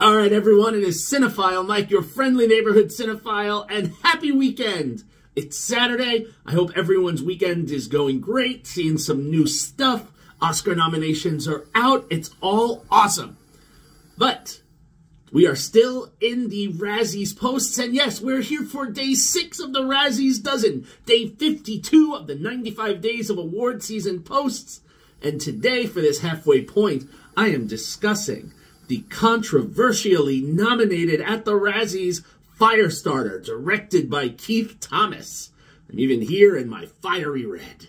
All right, everyone, it is Cinephile Mike, your friendly neighborhood cinephile, and happy weekend. It's Saturday. I hope everyone's weekend is going great, seeing some new stuff. Oscar nominations are out. It's all awesome. But we are still in the Razzies posts, and yes, we're here for day 6 of the Razzies dozen, day 52 of the 95 days of award season posts. And today, for this halfway point, I am discussing the controversially nominated at the Razzies Firestarter, directed by Keith Thomas. I'm even here in my fiery red.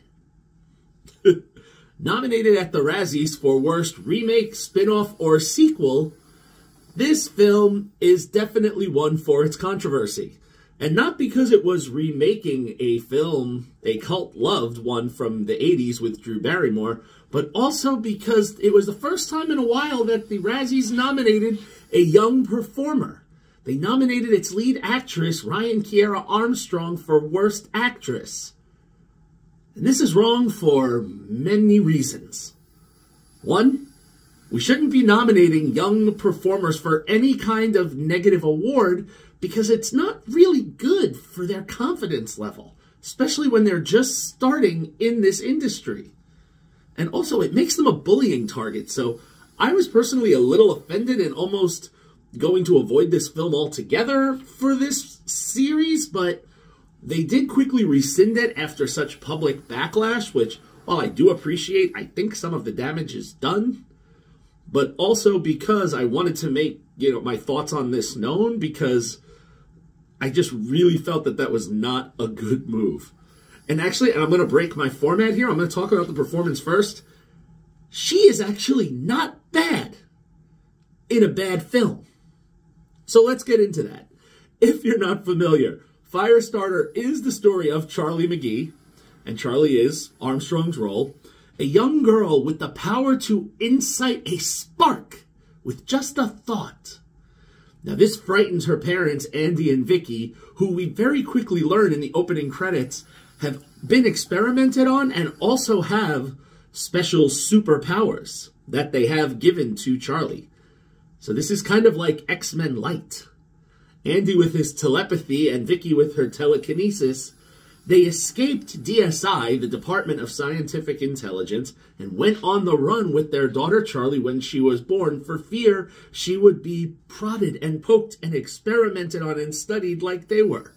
Nominated at the Razzies for Worst Remake, Spin-off, or Sequel, this film is definitely one for its controversy. And not because it was remaking a film, a cult-loved one from the 80s with Drew Barrymore, but also because it was the first time in a while that the Razzies nominated a young performer. They nominated its lead actress, Ryan Kiera Armstrong, for Worst Actress. And this is wrong for many reasons. One, we shouldn't be nominating young performers for any kind of negative award because it's not really good for their confidence level, especially when they're just starting in this industry. And also, it makes them a bullying target, so I was personally a little offended and almost going to avoid this film altogether for this series, but they did quickly rescind it after such public backlash, which, while I do appreciate, I think some of the damage is done, but also because I wanted to make, my thoughts on this known, because I just really felt that that was not a good move. And actually, and I'm going to break my format here, I'm going to talk about the performance first. She is actually not bad in a bad film. So let's get into that. If you're not familiar, Firestarter is the story of Charlie McGee, and Charlie is Armstrong's role, a young girl with the power to incite a spark with just a thought. Now, this frightens her parents, Andy and Vicky, who we very quickly learn in the opening credits have been experimented on and also have special superpowers that they have given to Charlie. So this is kind of like X-Men Light. Andy with his telepathy and Vicky with her telekinesis, they escaped DSI, the Department of Scientific Intelligence, and went on the run with their daughter Charlie when she was born for fear she would be prodded and poked and experimented on and studied like they were.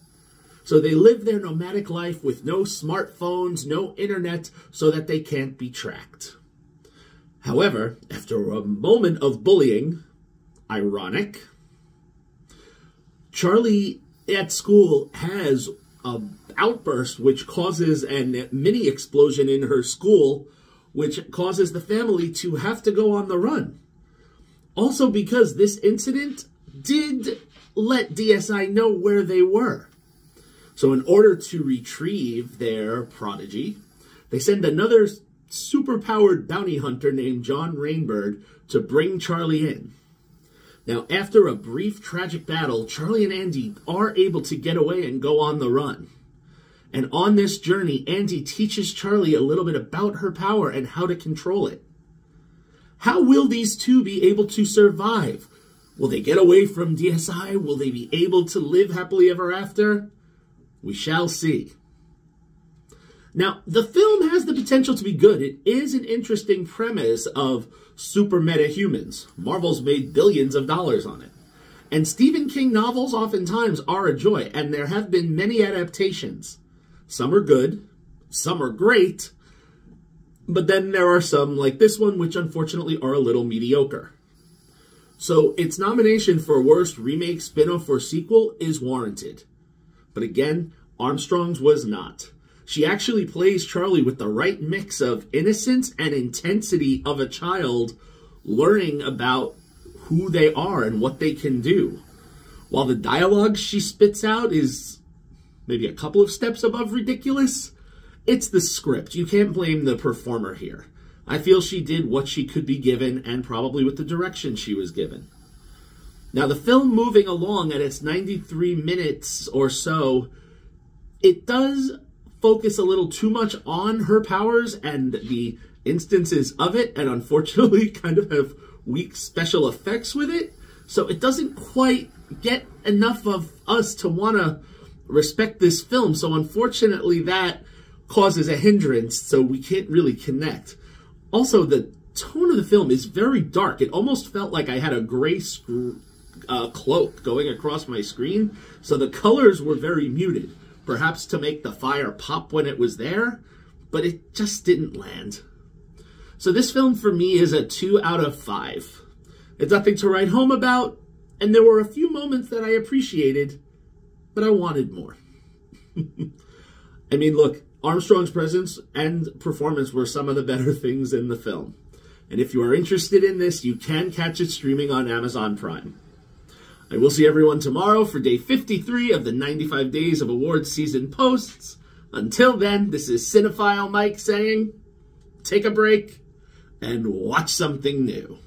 So they live their nomadic life with no smartphones, no internet, so that they can't be tracked. However, after a moment of bullying, ironic, Charlie at school has an outburst which causes a mini explosion in her school, which causes the family to have to go on the run. Also because this incident did let DSI know where they were. So in order to retrieve their prodigy, they send another superpowered bounty hunter named John Rainbird to bring Charlie in. Now, after a brief tragic battle, Charlie and Andy are able to get away and go on the run. And on this journey, Andy teaches Charlie a little bit about her power and how to control it. How will these two be able to survive? Will they get away from DSI? Will they be able to live happily ever after? We shall see. Now, the film has the potential to be good. It is an interesting premise of super meta humans. Marvel's made billions of dollars on it. And Stephen King novels oftentimes are a joy, and there have been many adaptations. Some are good, some are great, but then there are some, like this one, which unfortunately are a little mediocre. So its nomination for Worst Remake, Spin-off, or Sequel is warranted. But again, Armstrong's was not. She actually plays Charlie with the right mix of innocence and intensity of a child learning about who they are and what they can do. While the dialogue she spits out is maybe a couple of steps above ridiculous, it's the script. You can't blame the performer here. I feel she did what she could be given and probably with the direction she was given. Now, the film moving along at its 93 minutes or so, it does focus a little too much on her powers and the instances of it, and unfortunately kind of have weak special effects with it. So it doesn't quite get enough of us to want to respect this film. So unfortunately, that causes a hindrance, so we can't really connect. Also, the tone of the film is very dark. It almost felt like I had a gray cloak going across my screen, so the colors were very muted, perhaps to make the fire pop when it was there, but it just didn't land. So this film for me is a 2 out of 5. It's nothing to write home about, and there were a few moments that I appreciated, but I wanted more. I mean, look, Armstrong's presence and performance were some of the better things in the film. And if you are interested in this, you can catch it streaming on Amazon Prime. I will see everyone tomorrow for day 53 of the 95 Days of Awards season posts. Until then, this is Cinephile Mike saying, take a break and watch something new.